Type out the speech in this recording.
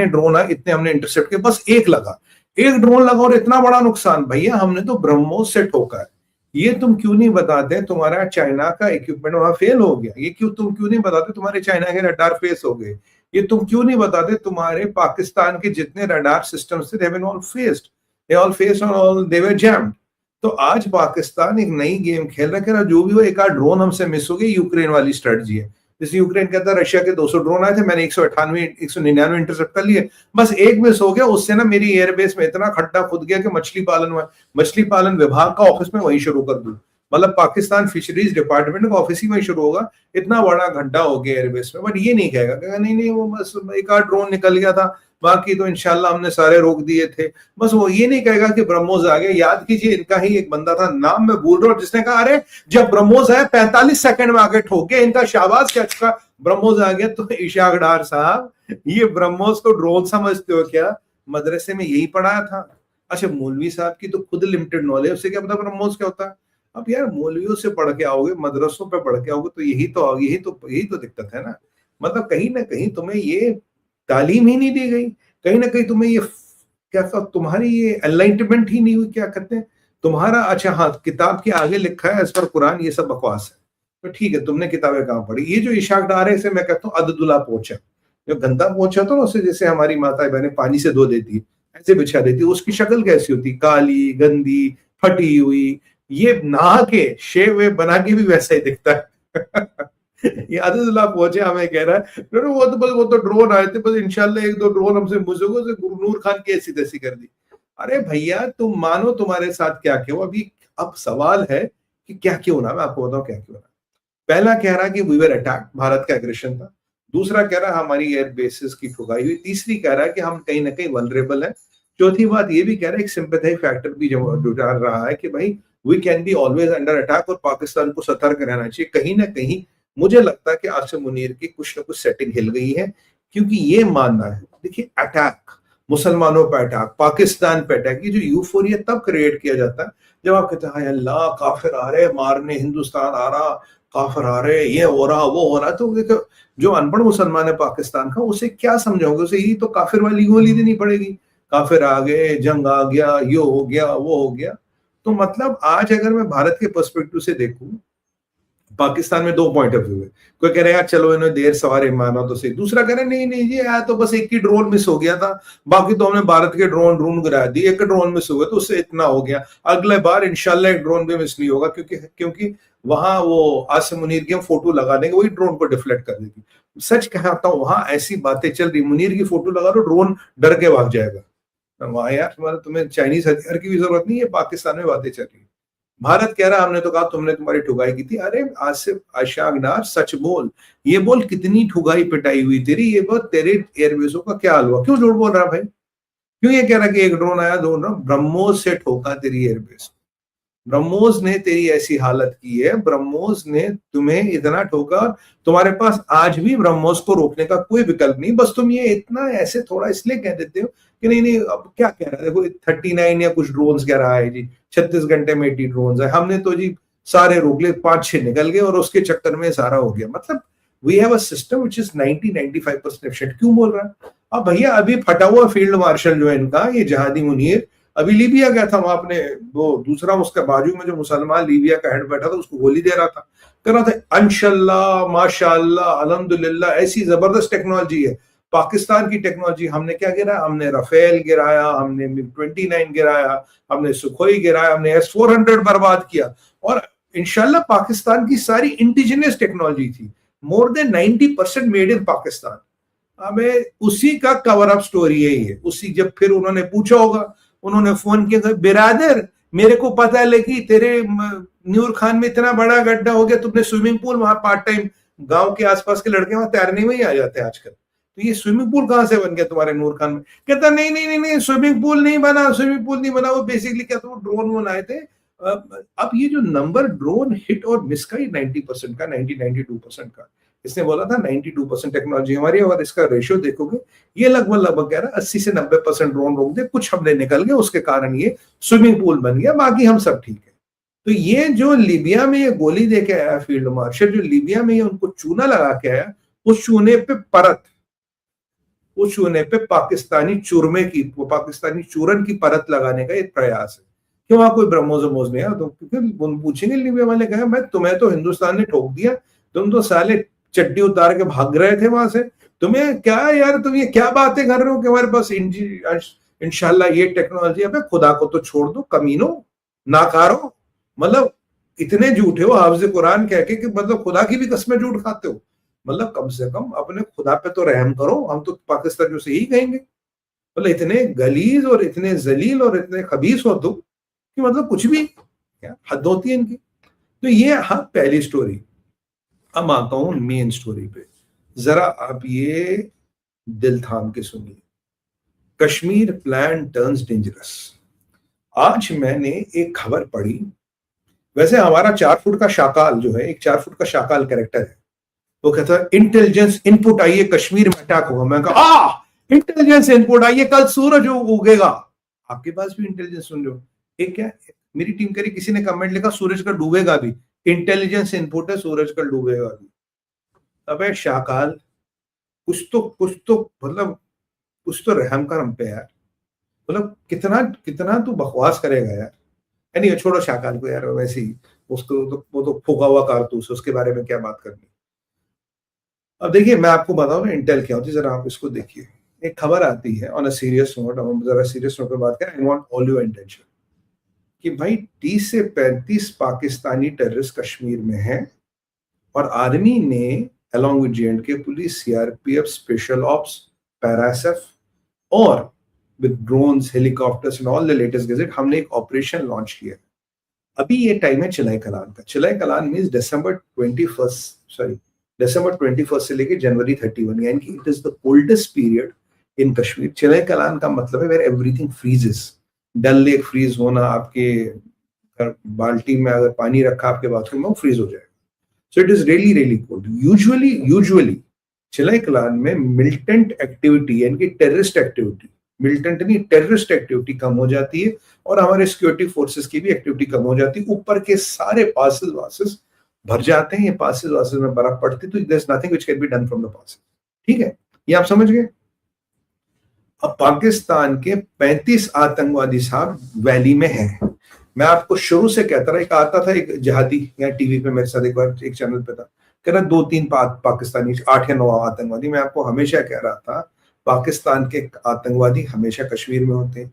Drone है, इतने हमने इंटरसेप्ट किए, बस एक लगा, एक ड्रोन लगा और इतना बड़ा नुकसान। भैया हमने तो ब्रह्मोस से ठोका है, ये तुम क्यों नहीं बताते तुम्हारा चाइना का इक्विपमेंट वहां फेल हो गया, ये क्यों तुम क्यों नहीं बताते तुम्हारे चाइना के रडार फेस हो गए, ये तुम क्यों नहीं बताते तुम्हारे पाकिस्तान के जितने रडार सिस्टम्स थे, they have been all faced, they all faced all, they were jammed. तो आज पाकिस्तान एक नई गेम खेल रहा है, जो भी हो एक आध ड्रोन हमसे मिस हो गई, यूक्रेन वाली स्ट्रेटजी है। जैसे यूक्रेन कहता है रशिया के 200 ड्रोन आए थे, मैंने 199 इंटरसेप्ट कर लिए, बस एक मिस हो गया, उससे ना मेरी एयरबेस में इतना खड्डा खुद गया कि मछली पालन विभाग का ऑफिस में वहीं शुरू कर दूं, मतलब पाकिस्तान फिशरीज डिपार्टमेंट का ऑफिस ही वहीं शुरू होगा, इतना बड़ा गड्ढा हो गया एयरबेस में। बट ये नहीं कहेगा, नहीं नहीं वो बस एक आध ड्रोन निकल गया था, बाकी तो इंशाल्लाह हमने सारे रोक दिए थे। बस वो ये नहीं कहेगा कि ब्रह्मोस आ गया। याद कीजिए, इनका ही एक बंदा था, नाम मैं भूल रहा हूँ, जिसने कहा अरे जब ब्रह्मोस आया 45 सेकंड में आके ठोके, इनका शाबाश क्या अच्छा ब्रह्मोस आ गया। तो इशाक डार साहब, ये ब्रह्मोस को ड्रोन समझते हो क्या? मदरसे में यही पढ़ाया था? अच्छा, मौलवी साहब की तो खुद लिमिटेड नॉलेज, उससे क्या पता ब्रह्मोस क्या होता है? अब यार मौलवियों से पढ़ के आओगे, मदरसों पे पढ़ के आओगे, तो यही तो दिक्कत है ना। मतलब कहीं ना कहीं तुम्हें ये तालीम ही नहीं दी गई, कहीं ना कहीं तुम्हें ये क्या तुम्हारी ये एनलाइटमेंट ही नहीं हुई, क्या कहते हैं तुम्हारा। अच्छा हाँ, किताब के आगे लिखा है इस पर कुरान, ये सब बकवास है। तो ठीक है, तुमने किताबें कहाँ पढ़ी? ये जो इशाक डार है, इसे मैं कहता हूँ अददुल्ला पोछा, जो गंदा पोछा तो उसे जैसे हमारी माता बहनें पानी से धो देती, ऐसे बिछा देती, उसकी शक्ल कैसी होती, काली गंदी फटी हुई। ये नहा के शेव वे बना के भी वैसा ही दिखता है। ये अददुल्ला पहुंचे हमें कह रहा है वो तो ड्रोन आए थे, बस इंशाल्लाह एक दो ड्रोन हमसे मुझको से गुरनूर खान की ऐसी तैसी कर दी। अरे भैया तुम मानो तुम्हारे साथ क्या क्यों, अभी अब सवाल है कि क्या क्यों ना, मैं आपको बताऊं क्या क्यों ना। पहला कह रहा कि वी वर अटैक, भारत का एग्रेशन था। दूसरा कह रहा हमारी एयर बेसिस की ठुकाई हुई। तीसरी कह रहा है कि हम कहीं ना कहीं वल्नरेबल है। चौथी बात ये भी कह रहा है, एक सिंपैथी फैक्टर भी जो डाल रहा है कि भाई we can be always under attack, और पाकिस्तान को सतर्क रहना चाहिए। कहीं ना कहीं मुझे लगता है कि आसिम मुनीर की कुछ ना कुछ सेटिंग हिल गई है, क्योंकि ये मानना है, देखिए अटैक, मुसलमानों पर अटैक, पाकिस्तान पे अटैक, ये जो यूफोरिया तब क्रिएट किया जाता है जब आप कहते हैं अल्लाह काफिर आ रहे मारने, हिंदुस्तान आ रहा, काफिर आ रहे, ये हो रहा वो हो रहा। तो देखो, जो अनपढ़ मुसलमान है पाकिस्तान का, उसे क्या समझाओगे? उसे यही तो काफिर वाली गोली देनी पड़ेगी, काफिर आ गए, जंग आ गया, ये हो गया वो हो गया। तो मतलब आज अगर मैं भारत के पर्सपेक्टिव से देखूं, पाकिस्तान में दो पॉइंट ऑफ व्यू है। कोई कह रहा है यार चलो इन्होंने देर सवार माना तो सही, दूसरा कह रहा है नहीं नहीं जी यार तो बस एक ही ड्रोन मिस हो गया था, बाकी तो हमने भारत के ड्रोन ड्रोन गिरा दिए, एक ड्रोन मिस हुआ तो उससे इतना हो गया, अगले बार इंशाल्लाह एक ड्रोन भी मिस नहीं होगा, क्योंकि वहां वो आसिम मुनीर की हम फोटो लगा देंगे, वही ड्रोन को डिफ्लेक्ट कर देगी। सच कहता हूं, वहां ऐसी बातें चल रही, मुनीर की फोटो लगा दो ड्रोन डर के भाग जाएगा। वहां यार तुम्हें चाइनीज हथियार की भी जरूरत नहीं है, पाकिस्तान में बातें चल रही। भारत कह रहा हमने तो कहा तुमने तुम्हारी ठुगाई की थी। अरे आसिफ आशाक डार सच बोल, ये बोल कितनी ठुगाई पिटाई हुई तेरी, ये बोल तेरे एयरबेसों का क्या हाल हुआ, क्यों झूठ बोल रहा भाई? क्यों ये कह रहा कि एक ड्रोन आया दो ड्रोन? ब्रह्मोस से ठोका तेरी एयरबेस, ब्रह्मोस ने तेरी ऐसी हालत की है, ब्रह्मोस ने तुम्हें इतना ठोका। तुम्हारे पास आज भी ब्रह्मोस को रोकने का कोई विकल्प नहीं, बस तुम ये इतना ऐसे थोड़ा इसलिए कह देते हो कि नहीं नहीं अब क्या कह रहा है, देखो 39 या कुछ ड्रोन कह रहा है जी, 36 घंटे में 80 ड्रोन है, हमने तो जी सारे रोक लिए, 5-6 निकल गए और उसके चक्कर में सारा हो गया। मतलब we have a system which is 90-95% efficient. क्यों बोल रहा है? अब भैया अभी फटा हुआ फील्ड मार्शल जो है इनका, ये जहादी मुनीर, अभी लीबिया गया था, वहां अपने वो दूसरा उसके बाजू में जो मुसलमान लीबिया का हेड बैठा था उसको गोली दे रहा था, कर रहा था अंशल्लाह माशाअल्लाह अल्हम्दुलिल्लाह, ऐसी जबरदस्त टेक्नोलॉजी है पाकिस्तान की टेक्नोलॉजी। हमने क्या गिराया? हमने राफेल गिराया, हमने MiG-29 गिराया, हमने सुखोई गिराया, हमने S-400 बर्बाद किया, और इंशाल्लाह पाकिस्तान की सारी इंडिजिनियस टेक्नोलॉजी थी, more than 90% made in Pakistan. हमें उसी का कवर अप स्टोरी है ये। उसी जब फिर उन्होंने पूछा होगा, उन्होंने फोन किया, बिरादर मेरे को पता है लेकिन तेरे न्यूर खान में इतना बड़ा गड्ढा हो गया, तुमने स्विमिंग पूल वहां पार्ट टाइम, गांव के आसपास के लड़के वहां तैरने में ही आ जाते हैं आजकल, तो ये स्विमिंग पूल कहां से बन गया तुम्हारे नूर खान में? कहता नहीं नहीं नहीं नहीं स्विमिंग पूल नहीं बना, स्विमिंग पूल नहीं बना, वो बेसिकली क्या था, वो ड्रोन वोन आए थे। अब ये जो नंबर ड्रोन हिट और मिस का, ये 90% का, 90-92% का, इसने बोला था 92% टेक्नोलॉजी हमारी, अगर इसका रेशियो देखोगे ये लगभग लगभग कह रहा है 80 से 90% ड्रोन रोक दे, कुछ हमने निकल गए उसके कारण ये स्विमिंग पूल बन गया, बाकी हम सब ठीक है। तो ये जो लीबिया में ये गोली दे के आया फील्ड मार्शल, जो लीबिया में ये उनको चूना लगा के आया, उस चूने पे परत उस चूने पे पाकिस्तानी चूरन की परत लगाने का एक प्रयास है कि वहां कोई ब्रह्मोस वमोस नहीं है। तो क्योंकि पूछेंगे लीबिया वाले, कहे मैं तुम्हें तो हिंदुस्तान ने ठोक दिया, तुम तो साले चड्डी उतार के भाग रहे थे वहां से, तुम्हें क्या यार, तुम ये क्या बातें कर रहे हो कि हमारे पास इंशाल्लाह ये टेक्नोलॉजी है। खुदा को तो छोड़ दो कमीनो, नाकारो, मतलब इतने झूठे हो हाफिज कुरान कह के कि मतलब खुदा की भी कसमें झूठ खाते हो। मतलब कम से कम अपने खुदा पे तो रहम करो, हम तो पाकिस्तानियों से ही कहेंगे। मतलब इतने गलीज और इतने जलील और इतने खबीस हो तुम कि मतलब कुछ भी, क्या हद होती है इनकी। तो ये हाँ पहली स्टोरी। अब आता हूं मेन स्टोरी पे, जरा आप ये दिल थाम के सुनिए। Kashmir plan turns dangerous. आज मैंने एक खबर पढ़ी, वैसे हमारा 4 फुट का शाकाल जो है, एक 4 फुट का शाकाल कैरेक्टर है, वो कहता है इंटेलिजेंस इनपुट आइए कश्मीर में अटैक होगा। मैं कहा इंटेलिजेंस इनपुट आइए, कल सूरज उगेगा। आपके पास भी इंटेलिजेंस सुन रहे हो? एक क्या मेरी टीम करी, किसी ने कमेंट लिखा सूरज का डूबेगा भी, इंटेलिजेंस इनपुट है सूरज का डूबेगा भी। अबे शाकाल, कुछ तो मतलब कुछ तो रहम कर हम पे यार। मतलब कितना कितना तू बकवास करेगा यार। नहीं छोड़ो शाकाल को यार, वैसे ही उसको तो वो तो फूका हुआ कारतूस, उसके बारे में क्या बात करनी। अब देखिए मैं आपको बताऊं ना इंटेल क्या होती है, जरा आप इसको देखिए। एक खबर आती है ऑन अ सीरियस नोट, हम जरा सीरियस नोट पे बात करें। I want all your attention कि भाई 30 से 35 पाकिस्तानी टेररिस्ट कश्मीर में हैं और आर्मी ने along with J&K police, CRPF, special ops, para SF और with drones, helicopters and all the latest gadget हमने एक ऑपरेशन लॉन्च किया। अभी ये टाइम है चिनाई कलान का। चिनाई कलान मींस December 21 से लेके January 31, यानी कि it is the coldest period in Kashmir. Chillai Kalan का मतलब है where everything freezes. Dal lake freeze होना, आपके बाल्टी में अगर पानी रखा आपके बाथरूम में वो फ्रीज हो जाएगा। So it is really really cold. Usually चिनाई कलान में मिलिटेंट एक्टिविटी यानी कि टेररिस्ट एक्टिविटी, मिलिटेंट नहीं टेररिस्ट एक्टिविटी कम हो जाती है और हमारे सिक्योरिटी फोर्सेस की भी एक्टिविटी कम हो जाती है। ऊपर के सारे पासेस वासेस भर जाते हैं, ये पासेस वासेस में बर्फ पड़ती, तो there is nothing which can be done from the passes. ठीक है, ये आप समझ गए। अब पाकिस्तान के 35 आतंकवादी साहब वैली में हैं। मैं आपको शुरू से कहता रहा, एक आता था एक जिहादी यहाँ टीवी पे मेरे साथ एक बार एक चैनल पे था, कह रहा 2-3 पाकिस्तानी 8 या 9 आतंकवादी। मैं आपको हमेशा कह रहा था पाकिस्तान के आतंकवादी हमेशा कश्मीर में होते हैं।